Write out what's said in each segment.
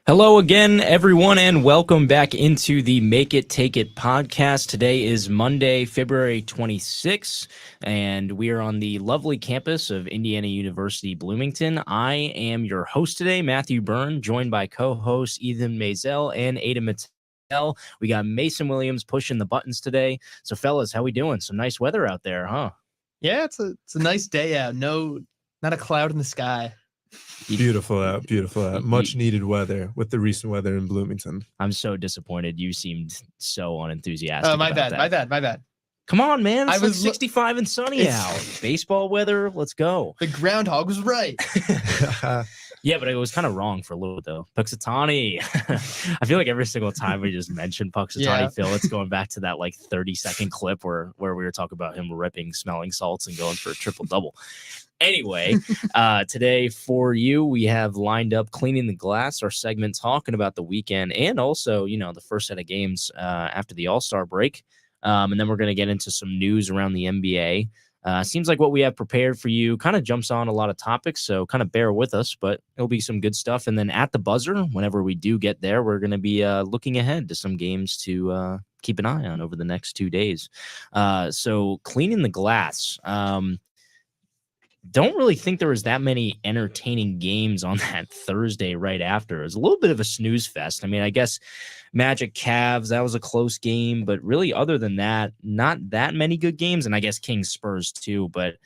Hello again, everyone, and welcome back into the Make It, Take It podcast. Today is Monday, February 26th, and we are on the lovely campus of Indiana University, Bloomington. I am your host today, Matthew Byrne, joined by co-hosts Ethan Maisel and Ada Mattel. We got Mason Williams pushing the buttons today. So, fellas, how we doing? Some nice weather out there, huh? Yeah, it's a nice day out. No, not a cloud in the sky. Beautiful out. Much needed weather with the recent weather in Bloomington. I'm so disappointed. You seemed so unenthusiastic. Oh, my bad. Come on, man. It's I was 65 and sunny out. Baseball weather. Let's go. The groundhog was right. Yeah, but it was kind of wrong for a little bit, though. Puxatani. I feel like every single time we just mention Puxatani, Phil, it's going back to that 30-second clip where we were talking about him ripping smelling salts and going for a triple-double. Anyway, today for you, we have lined up Cleaning the Glass, our segment talking about the weekend and also, the first set of games after the All-Star break. And then we're going to get into some news around the NBA. Seems like what we have prepared for you kind of jumps on a lot of topics, so kind of bear with us, but it'll be some good stuff. And then at the buzzer, whenever we do get there, we're going to be looking ahead to some games to keep an eye on over the next 2 days. So Cleaning the Glass. Don't really think there was that many entertaining games on that Thursday right after. It was a little bit of a snooze fest. I mean, I guess Magic Cavs, that was a close game, but really other than that, not that many good games. And I guess Kings Spurs too. But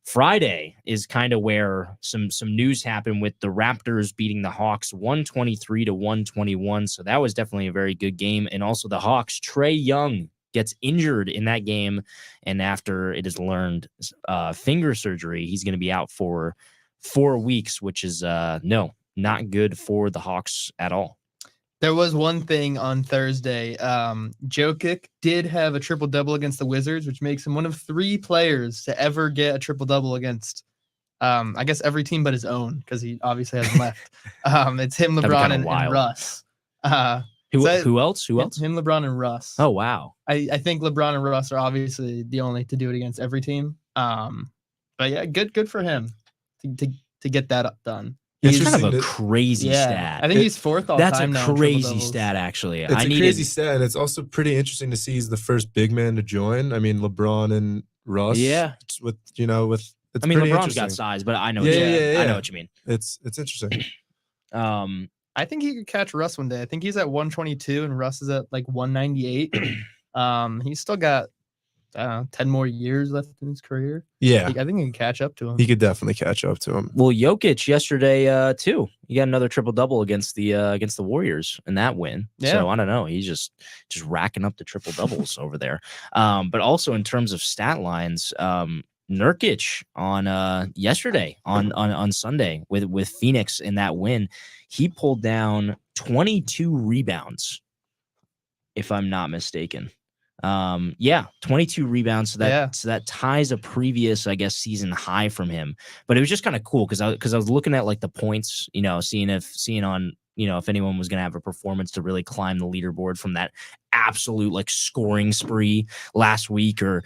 Friday is kind of where some news happened with the Raptors beating the Hawks 123-121. So that was definitely a very good game. And also the Hawks, Trae Young gets injured in that game, and after it is learned finger surgery, he's going to be out for 4 weeks, which is not good for the Hawks at all. There was one thing on Thursday. Jokic did have a triple-double against the Wizards, which makes him one of 3 players to ever get a triple-double against, I guess, every team but his own, because he obviously hasn't left. It's him, LeBron, and Russ. Who else? Him, LeBron, and Russ. Oh, wow. I think LeBron and Russ are obviously the only to do it against every team. But yeah, good for him to get that done. It's kind of a crazy stat. I think he's 4th all That's time a now. crazy stat, actually. It's a crazy stat, and it's also pretty interesting to see he's the first big man to join. I mean, LeBron and Russ. Yeah. It's pretty LeBron's got size, but I know what you mean. I know what you mean. It's interesting. I think he could catch Russ one day. I think he's at 122 and Russ is at 198. He's still got 10 more years left in his career. Yeah. I think he can catch up to him. He could definitely catch up to him. Well, Jokic yesterday too. He got another triple-double against the Warriors in that win. Yeah. So I don't know. He's just racking up the triple-doubles over there. But also in terms of stat lines, Nurkic on yesterday on Sunday with Phoenix in that win, he pulled down 22 rebounds, if I'm not mistaken. 22 rebounds. So that ties a previous, I guess, season high from him. But it was just kind of cool because I was looking at the points, seeing on if anyone was going to have a performance to really climb the leaderboard from that absolute scoring spree last week or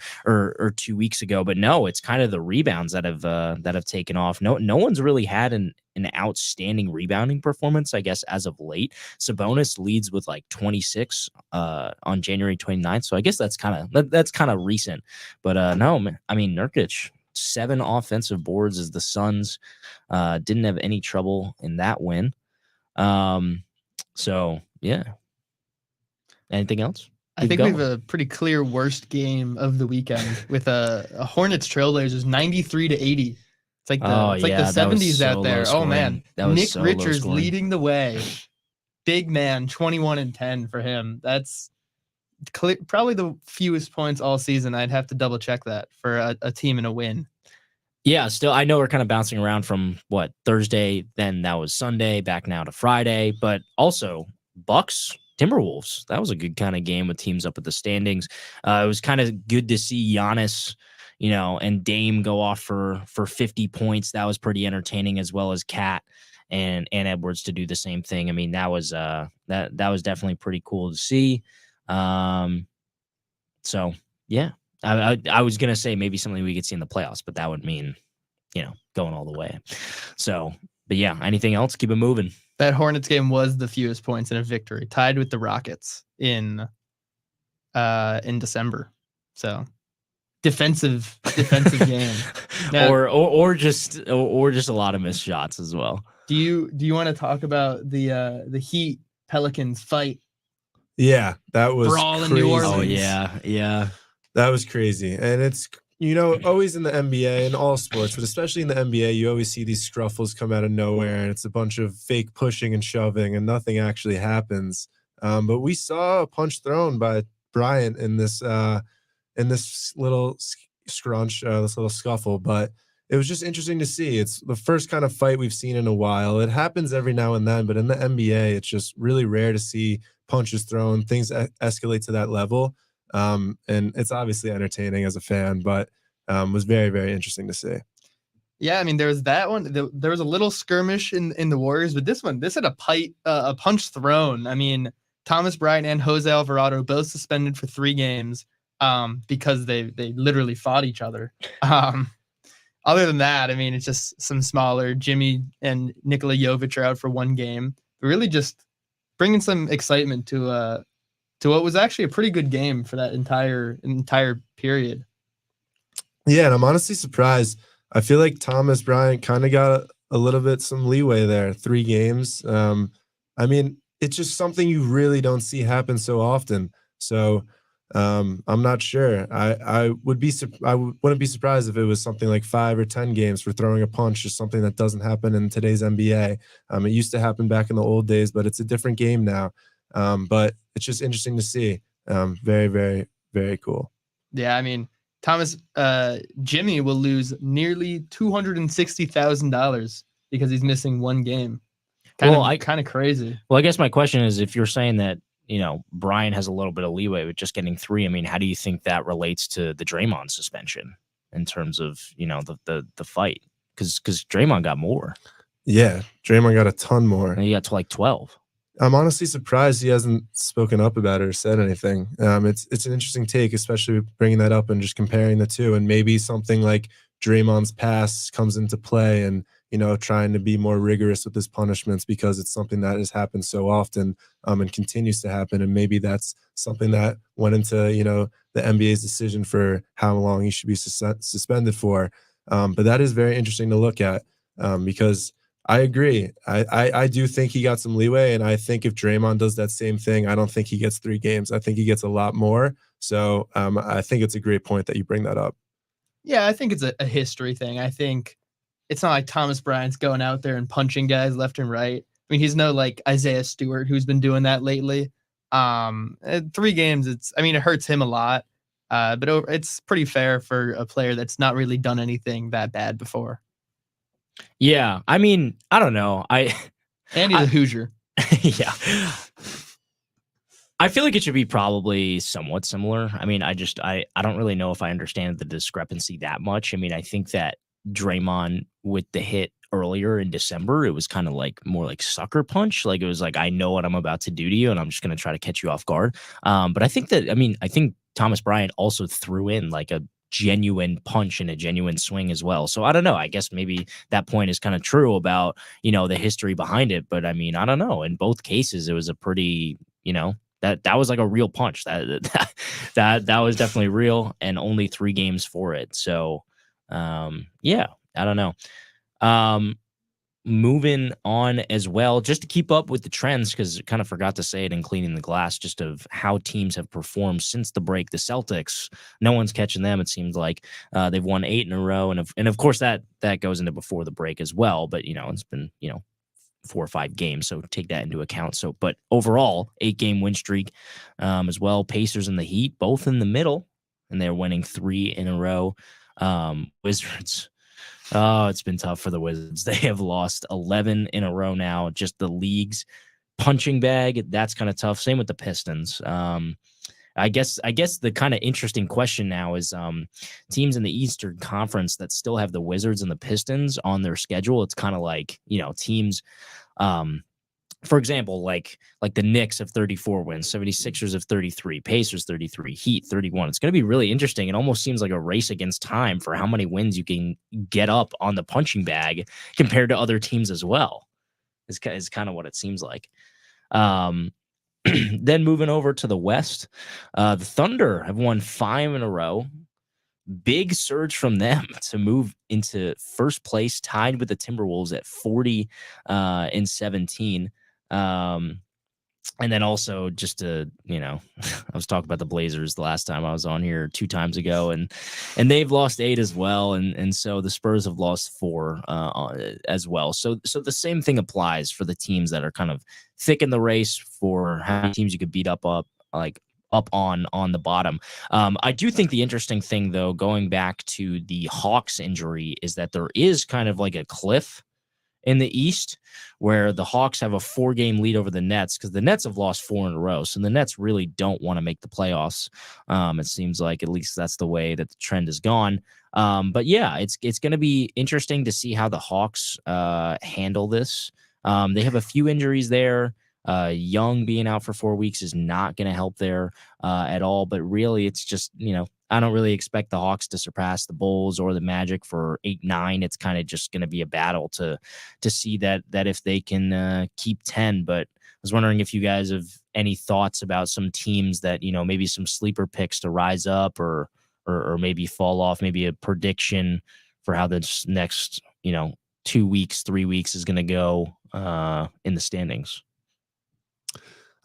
2 weeks ago. But no, it's kind of the rebounds that have taken off. No one's really had an outstanding rebounding performance, I guess, as of late. Sabonis leads with 26 on January 29th. So I guess that's kind of recent. But no, man, I mean, Nurkic, 7 offensive boards as the Suns didn't have any trouble in that win. So yeah. Anything else? I think we have a pretty clear worst game of the weekend with a Hornets Trailblazers 93-80. It's like the 70s out there. Oh man, Nick Richards leading the way. Big man, 21-10 for him. That's probably the fewest points all season. I'd have to double check that for a team in a win. Yeah, still, I know we're kind of bouncing around from Thursday, then that was Sunday, back now to Friday, but also Bucks, Timberwolves. That was a good kind of game with teams up at the standings. It was kind of good to see Giannis, and Dame go off for 50 points. That was pretty entertaining, as well as Cat and Edwards to do the same thing. I mean, that was that was definitely pretty cool to see. So yeah. I was going to say maybe something we could see in the playoffs, but that would mean, going all the way. So, but yeah, anything else? Keep it moving. That Hornets game was the fewest points in a victory, tied with the Rockets in December. So defensive game. Now, or just a lot of missed shots as well. Do you want to talk about the Heat Pelicans fight? Yeah, that was brawl crazy. In New Orleans. Oh yeah. That was crazy. And it's, always in the NBA and all sports, but especially in the NBA, you always see these scruffles come out of nowhere, and it's a bunch of fake pushing and shoving, and nothing actually happens. But we saw a punch thrown by Bryant in this little scrunch, this little scuffle. But it was just interesting to see. It's the first kind of fight we've seen in a while. It happens every now and then, but in the NBA, it's just really rare to see punches thrown, things escalate to that level. And it's obviously entertaining as a fan, but was very, very interesting to see. Yeah, I mean, there was that one. There was a little skirmish in the Warriors, but this had a punch thrown. I mean, Thomas Bryant and Jose Alvarado both suspended for 3 games because they literally fought each other. Other than that, I mean, it's just some smaller. Jimmy and Nikola Jovic are out for 1 game. But really just bringing some excitement to what was actually a pretty good game for that entire period. Yeah, and I'm honestly surprised. I feel like Thomas Bryant kind of got a little bit some leeway there. 3 games. I mean, it's just something you really don't see happen so often. So I'm not sure. I wouldn't be surprised if it was something like 5 or 10 games for throwing a punch, just something that doesn't happen in today's NBA. It used to happen back in the old days, but it's a different game now. But it's just interesting to see. Very, very, very cool. Yeah, I mean, Jimmy will lose nearly $260,000 because he's missing 1 game. Kind of crazy. Well, I guess my question is, if you're saying that, Brian has a little bit of leeway with just getting 3, I mean, how do you think that relates to the Draymond suspension in terms of, the fight? Because Draymond got more. Yeah, Draymond got a ton more. And he got to like 12. I'm honestly surprised he hasn't spoken up about it or said anything. It's an interesting take, especially bringing that up and just comparing the two, and maybe something like Draymond's past comes into play, and trying to be more rigorous with his punishments because it's something that has happened so often and continues to happen, and maybe that's something that went into the NBA's decision for how long he should be suspended for. But that is very interesting to look at because I agree. I do think he got some leeway, and I think if Draymond does that same thing, I don't think he gets 3 games. I think he gets a lot more. So I think it's a great point that you bring that up. Yeah, I think it's a history thing. I think it's not like Thomas Bryant's going out there and punching guys left and right. I mean, he's no like Isaiah Stewart, who's been doing that lately. 3 games, it hurts him a lot. But it's pretty fair for a player that's not really done anything that bad before. Yeah, I mean, I don't know. And he's a Hoosier. Yeah. I feel like it should be probably somewhat similar. I mean, I don't really know if I understand the discrepancy that much. I mean, I think that Draymond with the hit earlier in December, it was kind of like more like sucker punch. Like it was like, I know what I'm about to do to you, and I'm just going to try to catch you off guard. But I think Thomas Bryant also threw in like a genuine punch and a genuine swing as well. So I don't know. I guess maybe that point is kind of true about, the history behind it. But I mean, I don't know. In both cases, it was a pretty, that was like a real punch. That was definitely real, and only 3 games for it. So yeah, I don't know. Moving on as well, just to keep up with the trends, because I kind of forgot to say it in cleaning the glass, just of how teams have performed since the break. The Celtics, no one's catching them. It seems like they've won 8 in a row, and of course that goes into before the break as well. But it's been 4 or 5 games, so take that into account. So, but overall, 8-game win streak as well. Pacers and the Heat both in the middle, and they're winning 3 in a row. Wizards. Oh, it's been tough for the Wizards. They have lost 11 in a row now. Just the league's punching bag. That's kind of tough. Same with the Pistons. I guess the kind of interesting question now is teams in the Eastern Conference that still have the Wizards and the Pistons on their schedule. It's kind of like, teams, for example, like the Knicks have 34 wins, 76ers have 33, Pacers 33, Heat 31. It's going to be really interesting. It almost seems like a race against time for how many wins you can get up on the punching bag compared to other teams as well. is kind of what it seems like. Then moving over to the West, the Thunder have won 5 in a row. Big surge from them to move into first place, tied with the Timberwolves at 40-17. And then also just to, I was talking about the Blazers the last time I was on here 2 times ago, and they've lost 8 as well. And so the Spurs have lost 4 as well. So the same thing applies for the teams that are kind of thick in the race for how many teams you could beat up on the bottom. I do think the interesting thing, though, going back to the Hawks injury, is that there is kind of like a cliff in the East where the Hawks have a 4-game lead over the Nets, because the Nets have lost 4 in a row. So the Nets really don't want to make the playoffs. It seems like at least that's the way that the trend has gone. But yeah, it's going to be interesting to see how the Hawks handle this. They have a few injuries there. Young being out for 4 weeks is not going to help there at all. But really, it's just, I don't really expect the Hawks to surpass the Bulls or the Magic for 8-9. It's kind of just going to be a battle to see that if they can keep 10. But I was wondering if you guys have any thoughts about some teams that, maybe some sleeper picks to rise up or maybe fall off, maybe a prediction for how this next, 2 weeks, 3 weeks is going to go in the standings.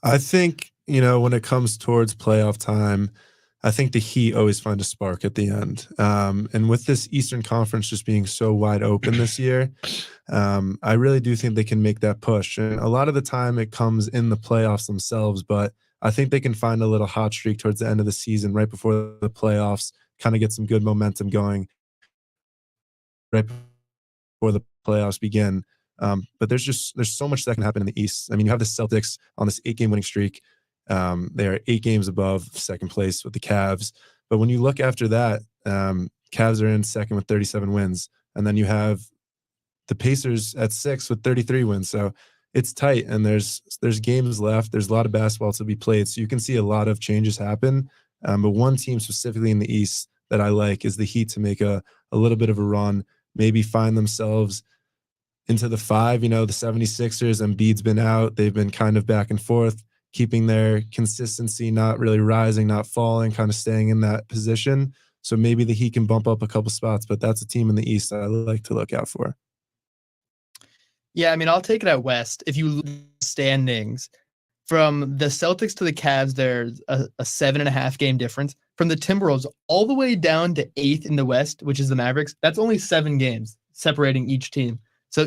I think, when it comes towards playoff time, I think the Heat always find a spark at the end. And with this Eastern Conference just being so wide open this year, I really do think they can make that push. And a lot of the time it comes in the playoffs themselves, but I think they can find a little hot streak towards the end of the season, right before the playoffs, kind of get some good momentum going right before the playoffs begin. But there's so much that can happen in the East. I mean, you have the Celtics on this 8-game winning streak. They are 8 games above second place with the Cavs. But when you look after that, Cavs are in second with 37 wins. And then you have the Pacers at 6 with 33 wins. So it's tight, and there's games left. There's a lot of basketball to be played. So you can see a lot of changes happen. But one team specifically in the East that I like is the Heat to make a little bit of a run, maybe find themselves into the 5. The 76ers, Embiid's been out. They've been kind of back and forth, keeping their consistency, not really rising, not falling, kind of staying in that position. So maybe the Heat can bump up a couple spots, but that's a team in the East I like to look out for. Yeah, I mean, I'll take it at West. If you look at the standings, from the Celtics to the Cavs, there's a 7.5 game difference. From the Timberwolves all the way down to 8th in the West, which is the Mavericks, that's only 7 games separating each team. So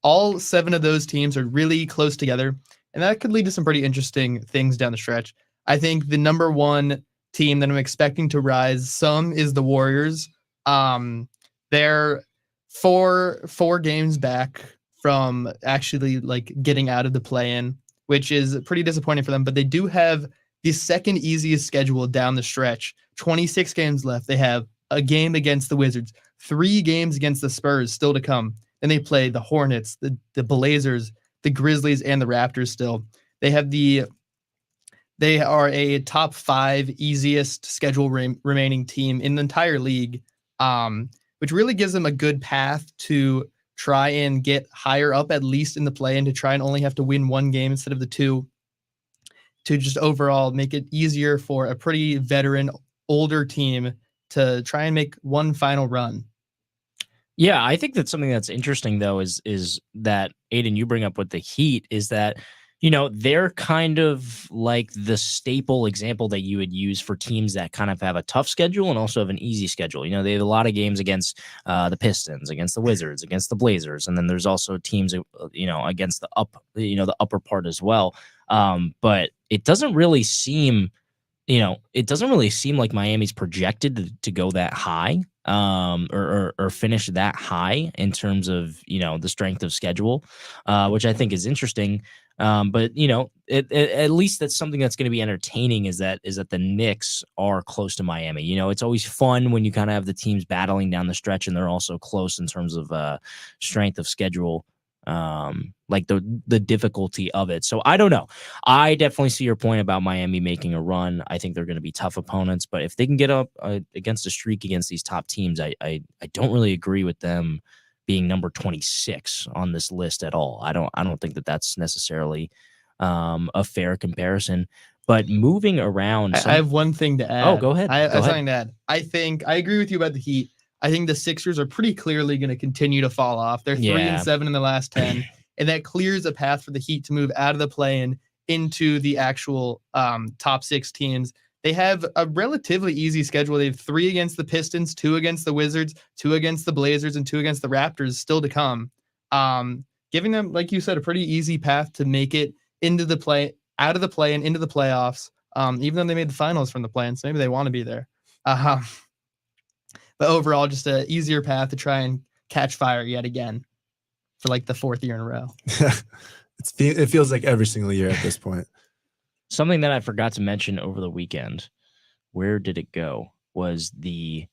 all 7 of those teams are really close together. And that could lead to some pretty interesting things down the stretch. I think the number 1 team that I'm expecting to rise some is the Warriors. They're four games back from actually like getting out of the play-in, which is pretty disappointing for them. But they do have the second easiest schedule down the stretch. 26 games left. They have a game against the Wizards, 3 games against the Spurs still to come. Then they play the Hornets, the Blazers, the Grizzlies, and the Raptors still. They are a top 5 easiest schedule remaining team in the entire league, which really gives them a good path to try and get higher up, at least in the play, and to try and only have to win 1 game instead of the 2, to just overall make it easier for a pretty veteran, older team to try and make one final run. Yeah, I think that's something that's interesting, though, is that, Aiden, you bring up with the Heat, is that, they're kind of like the staple example that you would use for teams that kind of have a tough schedule and also have an easy schedule. They have a lot of games against the Pistons, against the Wizards, against the Blazers, and then there's also teams, against the upper part as well. But it doesn't really seem, like Miami's projected to go that high. Or finish that high in terms of, the strength of schedule, which I think is interesting. But at least that's something that's going to be entertaining is that the Knicks are close to Miami. It's always fun when you kind of have the teams battling down the stretch and they're also close in terms of strength of schedule. Like the difficulty of it. So I don't know. I definitely see your point about Miami making a run. I think they're going to be tough opponents, but if they can get up against a streak against these top teams, I don't really agree with them being number 26 on this list at all. I don't think that that's necessarily a fair comparison. But moving around, I have one thing to add. Oh, go ahead. I have something to add. I agree with you about the Heat. I think the Sixers are pretty clearly going to continue to fall off. They're 3-7 in the last 10, and that clears a path for the Heat to move out of the play-in into the actual top 6 teams. They have a relatively easy schedule. They have 3 against the Pistons, 2 against the Wizards, 2 against the Blazers, and 2 against the Raptors still to come. Giving them, like you said, a pretty easy path to make it into the play, out of the play and into the playoffs. Even though they made the finals from the play-in, so maybe they want to be there. But overall, just an easier path to try and catch fire yet again for like the 4th year in a row. It feels like every single year at this point. Something that I forgot to mention over the weekend, where did it go? Was the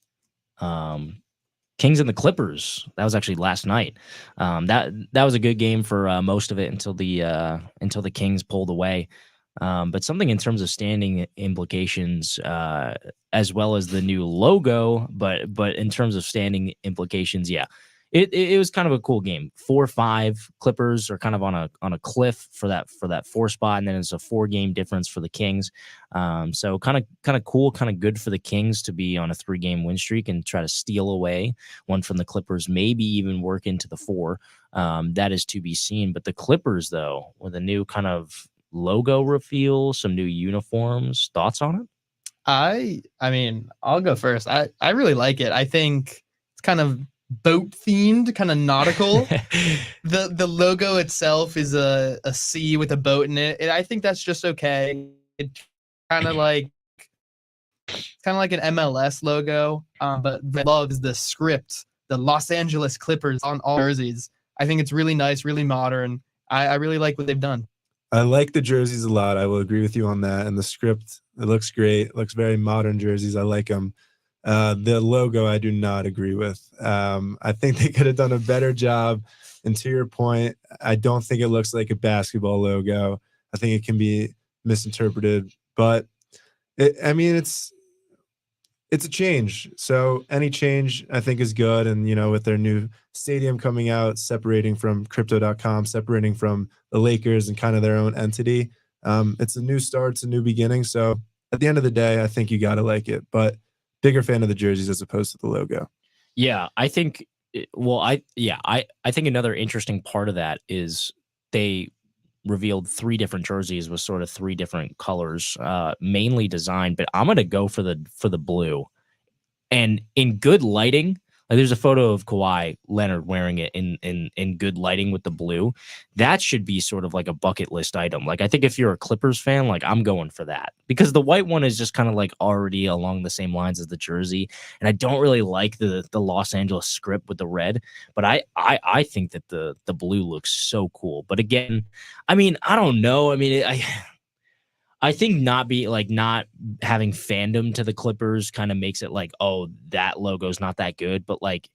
Kings and the Clippers. That was actually last night. That was a good game for most of it until the Kings pulled away. But something in terms of standing implications, as well as the new logo, but in terms of standing implications, yeah, it was kind of a cool game. 4-5 Clippers are kind of on a cliff for that 4 spot, and then it's a 4-game difference for the Kings. So kind of cool, kind of good for the Kings to be on a 3-game win streak and try to steal away one from the Clippers, maybe even work into the 4. That is to be seen. But the Clippers, though, with a new kind of logo reveal, some new uniforms, thoughts on it? I mean, I'll go first. I really like it. I think it's kind of boat themed, kind of nautical. The logo itself is a sea with a boat in it, and I think that's just okay. It's kind of like an MLS logo, but what I love is the script, the Los Angeles Clippers on all jerseys. I think it's really nice, really modern. I really like what they've done. I like the jerseys a lot. I will agree with you on that. And the script, it looks great. It looks very modern jerseys. I like them. The logo, I do not agree with. I think they could have done a better job. And to your point, I don't think it looks like a basketball logo. I think it can be misinterpreted. But, it's a change. So any change, I think, is good. And, with their new stadium coming out, separating from Crypto.com, separating from the Lakers and kind of their own entity, it's a new start, it's a new beginning. So at the end of the day, I think you got to like it. But bigger fan of the jerseys as opposed to the logo. Yeah, I think, I think another interesting part of that is they revealed 3 different jerseys with sort of 3 different colors, mainly designed, but I'm going to go for the blue. And in good lighting, like there's a photo of Kawhi Leonard wearing it in good lighting with the blue. That should be sort of like a bucket list item. Like, I think if you're a Clippers fan, like, I'm going for that, because the white one is just kind of like already along the same lines as the jersey. And I don't really like the Los Angeles script with the red, but I think that the blue looks so cool. But again, I mean, I don't know. I mean, I think not having fandom to the Clippers kind of makes it like, oh, that logo's not that good. But like,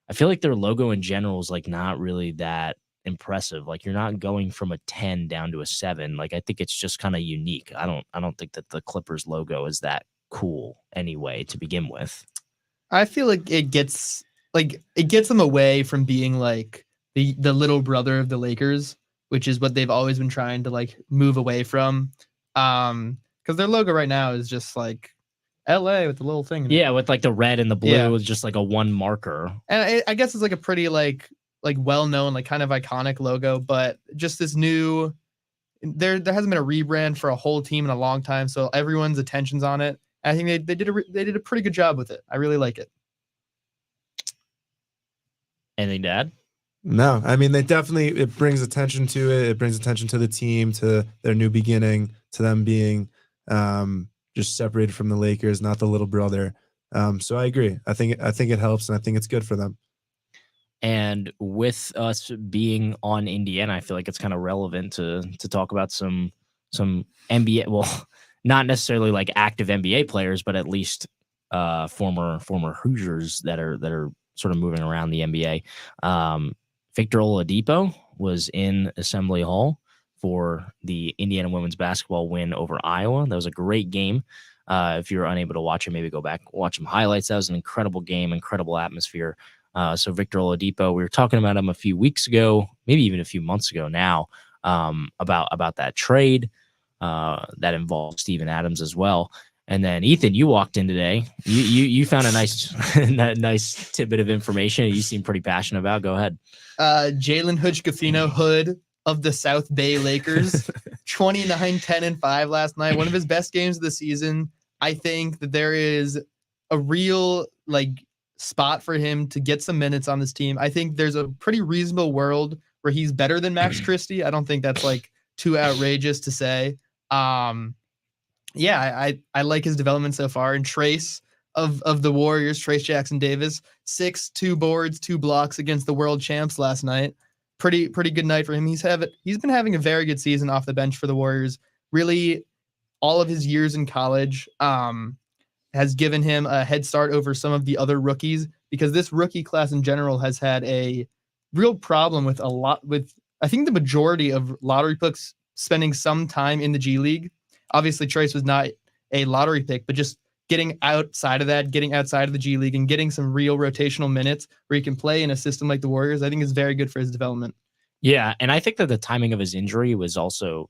I feel like their logo in general is like not really that impressive. Like, you're not going from a 10 down to a 7. Like, I think it's just kind of unique. I don't think that the Clippers logo is that cool anyway to begin with. I feel like it gets them away from being like the little brother of the Lakers, which is what they've always been trying to like move away from. Because their logo right now is just like LA with the little thing. Yeah, with like the red and the blue with just like a 1 marker. And I guess it's like a pretty like well-known, like kind of iconic logo, but just this new, there hasn't been a rebrand for a whole team in a long time, so everyone's attention's on it. I think they did a pretty good job with it. I really like it. Anything to add? No, I mean, it brings attention to it. It brings attention to the team, to their new beginning, to them being just separated from the Lakers, not the little brother. So I agree. I think it helps, and I think it's good for them. And with us being on Indiana, I feel like it's kind of relevant to talk about some NBA. Well, not necessarily like active NBA players, but at least former Hoosiers that are sort of moving around the NBA. Victor Oladipo was in Assembly Hall for the Indiana women's basketball win over Iowa. That was a great game. If you're unable to watch it, maybe go back, watch some highlights. That was an incredible game, incredible atmosphere. So Victor Oladipo, we were talking about him a few weeks ago, maybe even a few months ago now, about that trade that involved Steven Adams as well. And then Ethan, you walked in today. You found a nice tidbit of information you seem pretty passionate about. Go ahead. Jalen Hood-Schifino, Hood of the South Bay Lakers, 29, 10, and 5 last night. One of his best games of the season. I think that there is a real spot for him to get some minutes on this team. I think there's a pretty reasonable world where he's better than Max Christie. I don't think that's too outrageous to say. Yeah, I like his development so far. And Trace of the Warriors, Trace Jackson Davis, 6, 2 boards, 2 blocks against the world champs last night. Pretty good night for him. He's been having a very good season off the bench for the Warriors. Really, all of his years in college has given him a head start over some of the other rookies, because this rookie class in general has had a real problem with I think the majority of lottery picks spending some time in the G League. Obviously, Trace was not a lottery pick, but just getting outside of the G League and getting some real rotational minutes where he can play in a system like the Warriors, I think is very good for his development. Yeah, and I think that the timing of his injury was also,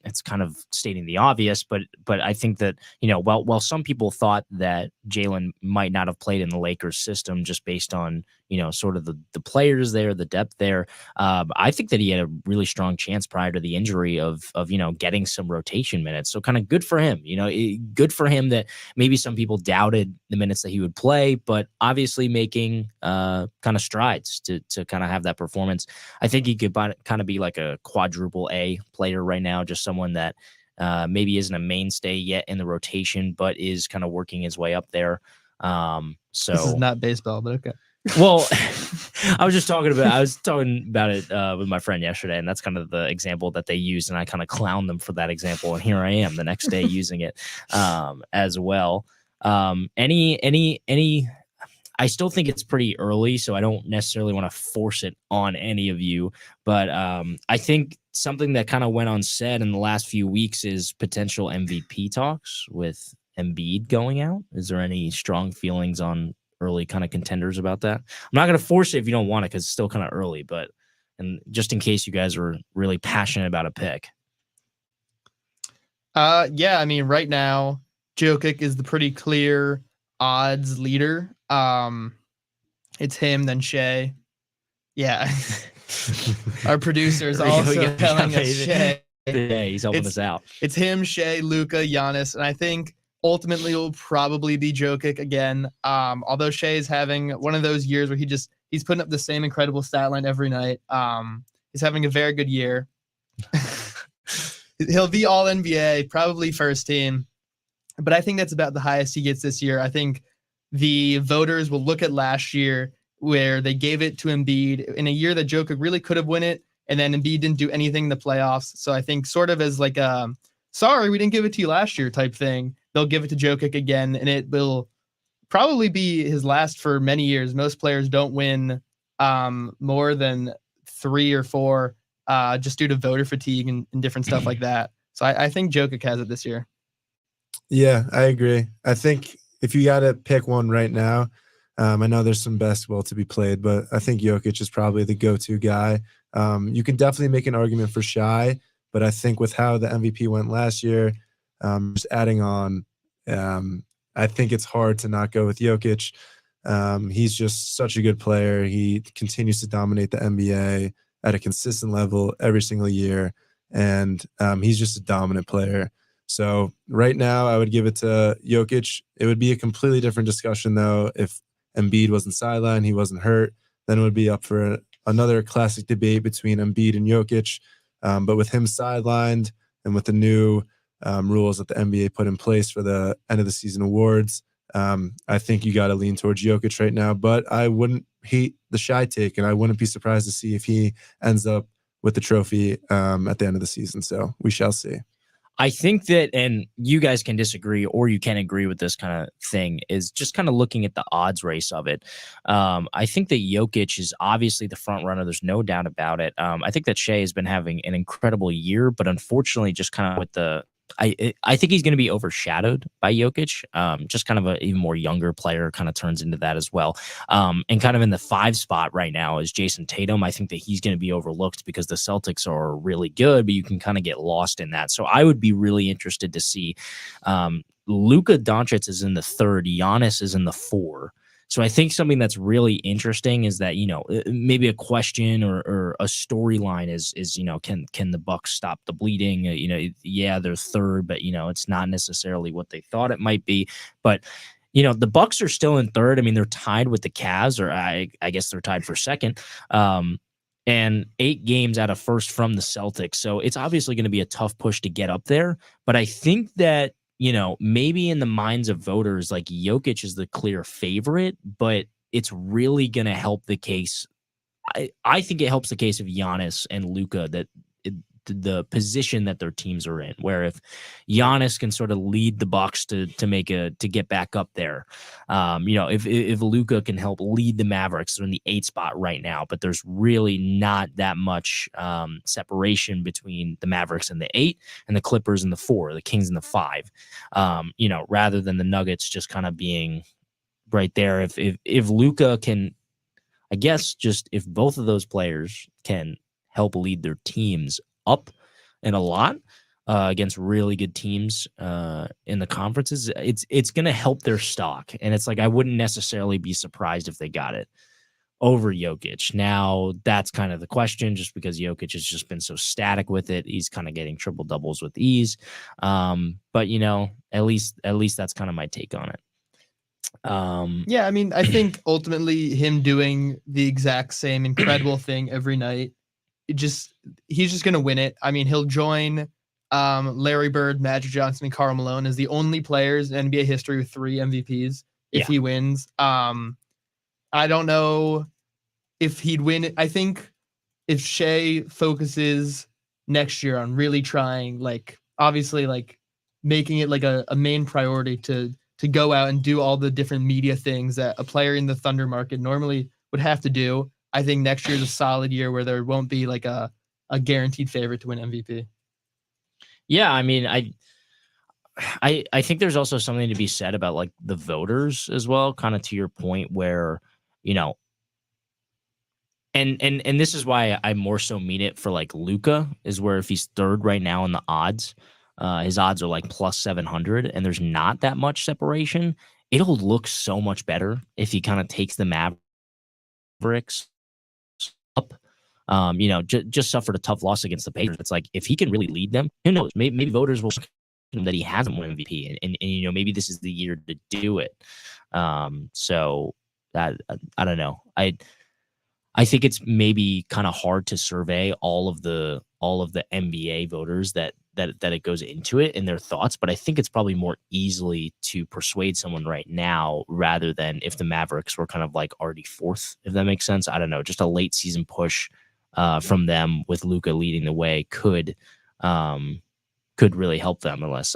it's kind of stating the obvious, but I think that, while some people thought that Jalen might not have played in the Lakers system just based on, sort of the players there, the depth there, I think that he had a really strong chance prior to the injury of getting some rotation minutes. So kind of good for him, good for him that maybe some people doubted the minutes that he would play, but obviously making kind of strides to kind of have that performance. I think he could kind of be like a quadruple A player right now, just someone that maybe isn't a mainstay yet in the rotation, but is kind of working his way up there. So this is not baseball, but okay. Well, I was talking about it with my friend yesterday, and that's kind of the example that they used, and I kind of clowned them for that example, and here I am the next day using it as well. I still think it's pretty early, so I don't necessarily want to force it on any of you, but I think something that kind of went unsaid in the last few weeks is potential MVP talks with Embiid going out. Is there any strong feelings on early kind of contenders about that? I'm not going to force it if you don't want it, because it's still kind of early, but and just in case you guys are really passionate about a pick. Yeah, right now Jokic is the pretty clear odds leader. It's him, then Shea. Yeah. Our producer is also telling us Shea. Yeah, he's helping us out. It's him, Shea, Luka, Giannis, and I think ultimately will probably be Jokic again. Although Shea is having one of those years where he's putting up the same incredible stat line every night. He's having a very good year. He'll be all NBA, probably first team, but I think that's about the highest he gets this year. I think the voters will look at last year where they gave it to Embiid in a year that Jokic really could have won it, and then Embiid didn't do anything in the playoffs. So I think sort of as sorry, we didn't give it to you last year type thing, they'll give it to Jokic again, and it will probably be his last for many years. Most players don't win more than 3 or 4 just due to voter fatigue and different stuff like that. So I think Jokic has it this year. Yeah, I agree. I think if you got to pick one right now, I know there's some basketball to be played, but I think Jokic is probably the go-to guy. You can definitely make an argument for Shai, but I think with how the MVP went last year, just adding on, I think it's hard to not go with Jokic. He's just such a good player. He continues to dominate the NBA at a consistent level every single year, and he's just a dominant player. So right now, I would give it to Jokic. It would be a completely different discussion, though, if Embiid wasn't sidelined, he wasn't hurt. Then it would be up for another classic debate between Embiid and Jokic. But with him sidelined and with the new rules that the NBA put in place for the end of the season awards, I think you got to lean towards Jokic right now. But I wouldn't hate the Shai take, and I wouldn't be surprised to see if he ends up with the trophy at the end of the season. So we shall see. I think that, and you guys can disagree or you can agree with this kind of thing, is just kind of looking at the odds race of it. I think that Jokic is obviously the front runner. There's no doubt about it. I think that Shea has been having an incredible year, but unfortunately just kind of with the I think he's going to be overshadowed by Jokic. Just kind of a even more younger player kind of turns into that as well. And kind of in the 5 spot right now is Jason Tatum. I think that he's going to be overlooked because the Celtics are really good, but you can kind of get lost in that. So I would be really interested to see. Luka Doncic is in the 3rd. Giannis is in the 4. So I think something that's really interesting is that, maybe a question or a storyline is, can the Bucks stop the bleeding? Yeah, they're 3rd, but it's not necessarily what they thought it might be. But, the Bucks are still in 3rd. I mean, they're tied with the Cavs, or I guess they're tied for 2nd. And 8 games out of 1st from the Celtics. So it's obviously going to be a tough push to get up there. But I think that, maybe in the minds of voters, like Jokic is the clear favorite, but it's really going to help the case. I think it helps the case of Giannis and Luka that the position that their teams are in, where if Giannis can sort of lead the Bucks to get back up there, if Luka can help lead the Mavericks, they're in the 8 spot right now, but there's really not that much separation between the Mavericks and the 8 and the Clippers and the 4, the Kings and the 5, rather than the Nuggets just kind of being right there. If Luka can, I guess, just if both of those players can help lead their teams up and a lot against really good teams in the conferences, it's going to help their stock. And it's like, I wouldn't necessarily be surprised if they got it over Jokic. Now, that's kind of the question, just because Jokic has just been so static with it. He's kind of getting triple doubles with ease. But, at least that's kind of my take on it. Yeah, I mean, I think ultimately him doing the exact same incredible thing every night, he's just going to win it. I mean, he'll join Larry Bird, Magic Johnson, and Karl Malone as the only players in NBA history with 3 MVPs if he wins. I don't know if he'd win. I think if Shea focuses next year on really trying, obviously, making it a main priority to go out and do all the different media things that a player in the Thunder market normally would have to do, I think next year is a solid year where there won't be a guaranteed favorite to win MVP. Yeah, I mean, I think there's also something to be said about the voters as well, kind of to your point where, and this is why I more so mean it for Luka, is where if he's 3rd right now in the odds, his odds are plus 700 and there's not that much separation. It'll look so much better if he kind of takes the Mavericks up. Just suffered a tough loss against the Pacers. It's like, if he can really lead them, who knows? Maybe voters will that he hasn't won MVP, and maybe this is the year to do it. So that I don't know. I think it's maybe kind of hard to survey all of the NBA voters that it goes into it and their thoughts, but I think it's probably more easily to persuade someone right now rather than if the Mavericks were kind of already 4th, if that makes sense. I don't know, just a late season push from them with Luka leading the way could really help them, unless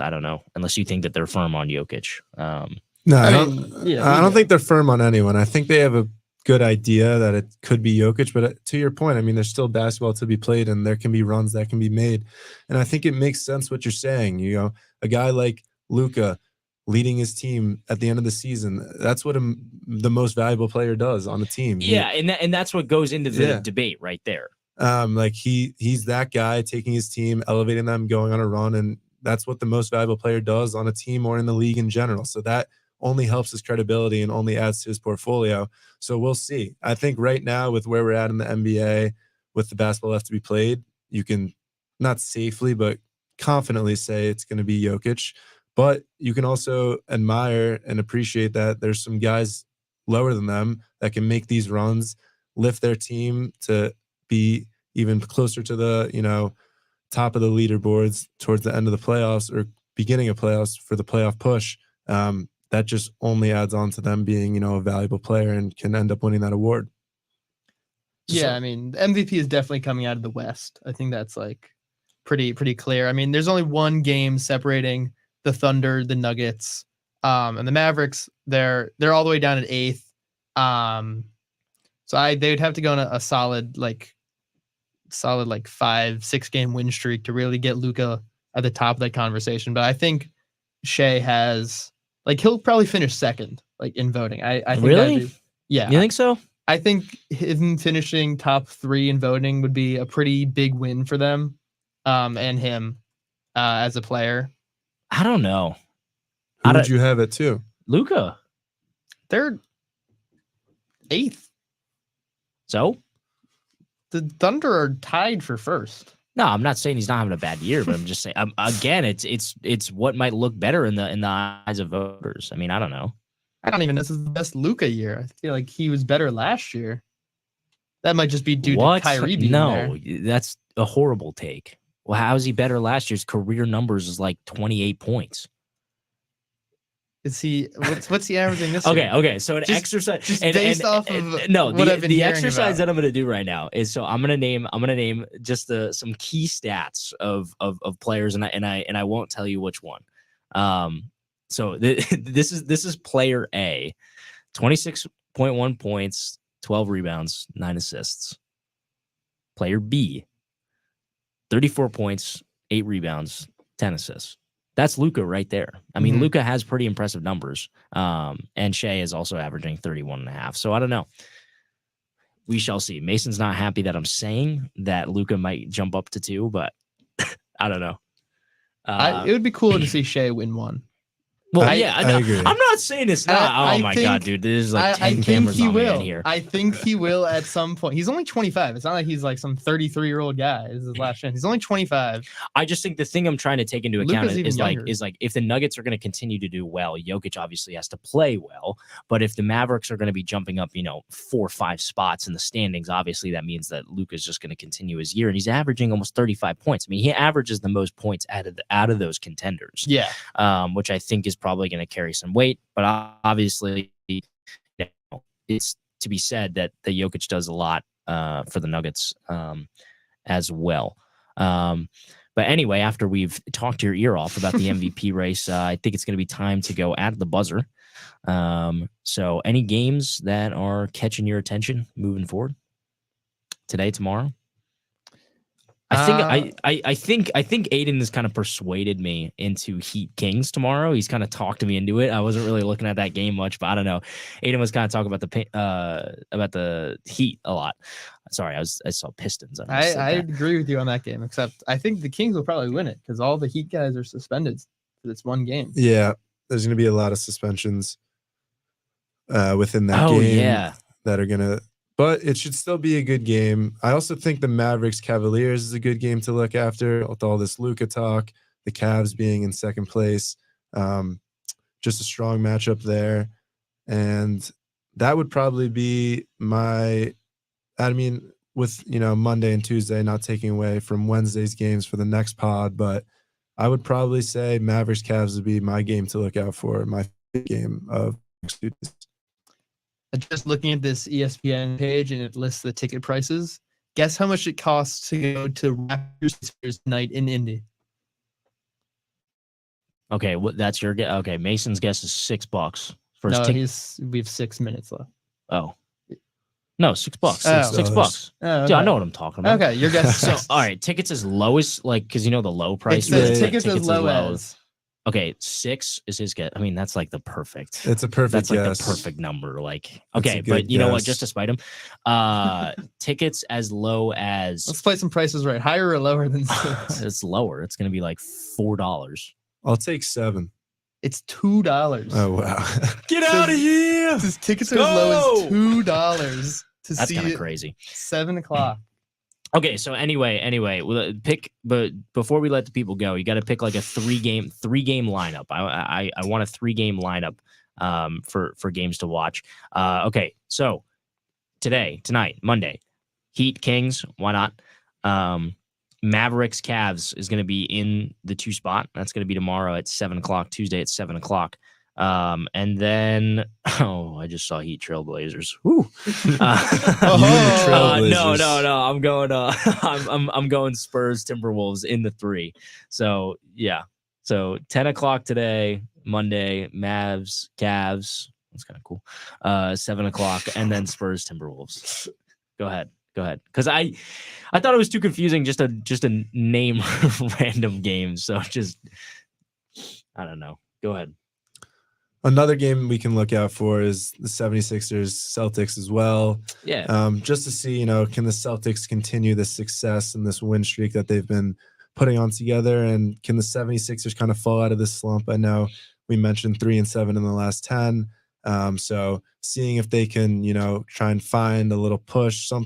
you think that they're firm on Jokic. No, I don't think they're firm on anyone. I think they have a good idea that it could be Jokic, but to your point, I mean, there's still basketball to be played and there can be runs that can be made. And I think it makes sense what you're saying. A guy like Luka leading his team at the end of the season, that's what the most valuable player does on a team. Yeah, and that's what goes into the debate right there. He's that guy taking his team, elevating them, going on a run, and that's what the most valuable player does on a team or in the league in general. So that only helps his credibility and only adds to his portfolio. So we'll see. I think right now, with where we're at in the NBA, with the basketball left to be played, you can not safely but confidently say it's going to be Jokic. But you can also admire and appreciate that there's some guys lower than them that can make these runs, lift their team to be even closer to the top of the leaderboards towards the end of the playoffs or beginning of playoffs for the playoff push. That just only adds on to them being, a valuable player and can end up winning that award. Yeah, I mean, MVP is definitely coming out of the West. I think that's pretty clear. I mean, there's only one game separating the Thunder, the Nuggets, and the Mavericks. They're all the way down at 8th. So they would have to go on a solid 5-6 game win streak to really get Luka at the top of that conversation. But I think Shai has, like, he'll probably finish second, like, in voting. I think really? Yeah. You think so? I think him finishing top 3 in voting would be a pretty big win for them, and him as a player. I don't know. Who would you have it to? Luka. They're 8th. So? The Thunder are tied for 1st. No, I'm not saying he's not having a bad year, but I'm just saying, again, it's what might look better in the eyes of voters. I mean, I don't know. I don't even know. This is the best Luka year. I feel like he was better last year. That might just be due to Kyrie being there. That's a horrible take. Well, how is he better last year's career numbers is like 28 points? Is he? What's he averaging this year? Okay, okay. So an exercise, just based off of the exercise that I'm going to do right now is, so I'm going to name just some key stats of players, and I won't tell you which one. So this is player A, 26.1 points, 12 rebounds, 9 assists. Player B, 34 points, 8 rebounds, 10 assists. That's Luka right there. I mean, Luka has pretty impressive numbers. And Shai is also averaging 31.5. So I don't know. We shall see. Mason's not happy that I'm saying that Luka might jump up to 2, but I don't know. It would be cool to see Shai win one. Well, I agree. I'm not saying it's not. God, dude, this is like 10 cameras on me in here. I think he will at some point. He's only 25. It's not like he's like some 33-year-old guy. This is his last chance. He's only 25. I just think the thing I'm trying to take into account is like if the Nuggets are going to continue to do well, Jokic obviously has to play well. But if the Mavericks are going to be jumping up, 4 or 5 spots in the standings, obviously that means that Luka's just going to continue his year, and he's averaging almost 35 points. I mean, he averages the most points out of those contenders. Yeah. Which I think is probably going to carry some weight, but obviously it's to be said that the Jokic does a lot for the Nuggets as well. But anyway, after we've talked your ear off about the MVP race, I think it's going to be time to go at the buzzer. So any games that are catching your attention moving forward today, tomorrow? I think Aiden has kind of persuaded me into Heat Kings tomorrow. He's kind of talked me into it. I wasn't really looking at that game much, but I don't know. Aiden was kind of talking about the Heat a lot. Sorry, I saw Pistons. I agree with you on that game, except I think the Kings will probably win it because all the Heat guys are suspended for this one game. Yeah, there's going to be a lot of suspensions within that game that are going to. But it should still be a good game. I also think the Mavericks Cavaliers is a good game to look after with all this Luka talk, the Cavs being in second place. Just a strong matchup there. And that would probably be with, Monday and Tuesday, not taking away from Wednesday's games for the next pod, but I would probably say Mavericks Cavs would be my game to look out for, my game of next Tuesday. Just looking at this ESPN page and it lists the ticket prices. Guess how much it costs to go to Raptors night in Indy? Okay, that's your guess. Okay, Mason's guess is $6 for his ticket. We have 6 minutes left. Oh, no, $6. $6. Oh, okay. Dude, I know what I'm talking about. Okay, your guess. So, all right, tickets as low as because the low price. Tickets as low as. Okay, 6 is his guess. I mean, that's like the perfect. It's a perfect. That's like guess. the perfect number. Like, okay, but you know what? Just to spite him, tickets as low as. Let's play some prices right. Higher or lower than 6? It's lower. It's gonna be like $4. I'll take 7. It's $2. Oh wow! Get out of here! His tickets are as low as $2 to that's see. That's kind of crazy. 7 o'clock. Okay, so anyway, we'll pick. But before we let the people go, you got to pick like a three game lineup. I want a 3-game lineup for games to watch. Okay, so tonight, Monday, Heat Kings. Why not? Mavericks Cavs is going to be in the 2 spot. That's going to be tomorrow at 7 o'clock. Tuesday at 7 o'clock. And then I just saw Heat Trailblazers. Woo. No. I'm going I'm going Spurs Timberwolves in the 3. So yeah. So 10 o'clock today, Monday, Mavs, Cavs. That's kind of cool. 7 o'clock, and then Spurs Timberwolves. Go ahead. Go ahead. Because I thought it was too confusing just to name random games. So just, I don't know. Go ahead. Another game we can look out for is the 76ers Celtics as well. Yeah. Just to see, can the Celtics continue this success and this win streak that they've been putting on together, and can the 76ers kind of fall out of this slump? I know we mentioned 3-7 in the last 10. So seeing if they can, try and find a little push, some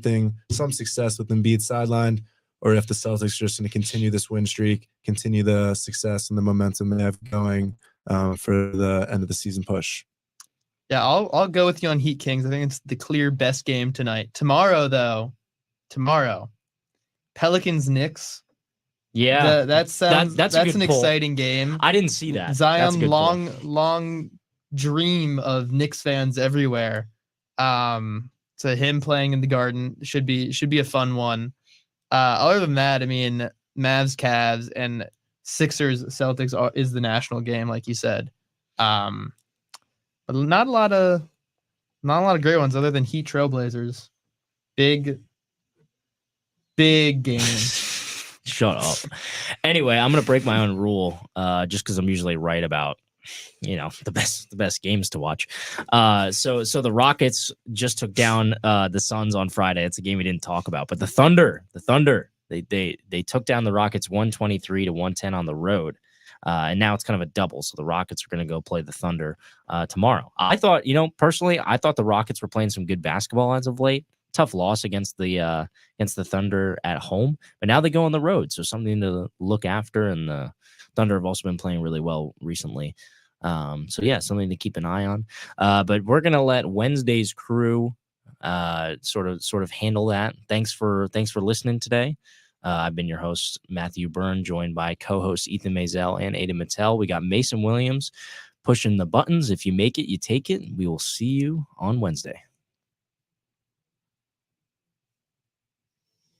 success with Embiid sidelined, or if the Celtics are just going to continue this win streak, continue the success and the momentum they have going for the end of the season push. Yeah, I'll go with you on Heat Kings. I think it's the clear best game tonight. Tomorrow, Pelicans Knicks. Yeah, that's an exciting game. I didn't see that. Zion, long dream of Knicks fans everywhere. So him playing in the Garden should be a fun one. Other than that, I mean, Mavs, Cavs, and Sixers, Celtics is the national game, like you said. But not a lot of great ones other than Heat Trailblazers. Big game. Shut up. Anyway, I'm gonna break my own rule, just because I'm usually right about the best games to watch. So the Rockets just took down the Suns on Friday. It's a game we didn't talk about, but the Thunder. They took down the Rockets 123-110 on the road. And now it's kind of a double. So the Rockets are going to go play the Thunder tomorrow. I thought, personally, I thought the Rockets were playing some good basketball as of late. Tough loss against the Thunder at home, but now they go on the road. So something to look after. And the Thunder have also been playing really well recently. So yeah, something to keep an eye on. But we're going to let Wednesday's crew sort of handle that. Thanks for listening today. I've been your host, Matthew Byrne, joined by co-hosts Ethan Mazel and Aiden Mattel. We got Mason Williams pushing the buttons. If you make it, you take it. We will see you on Wednesday.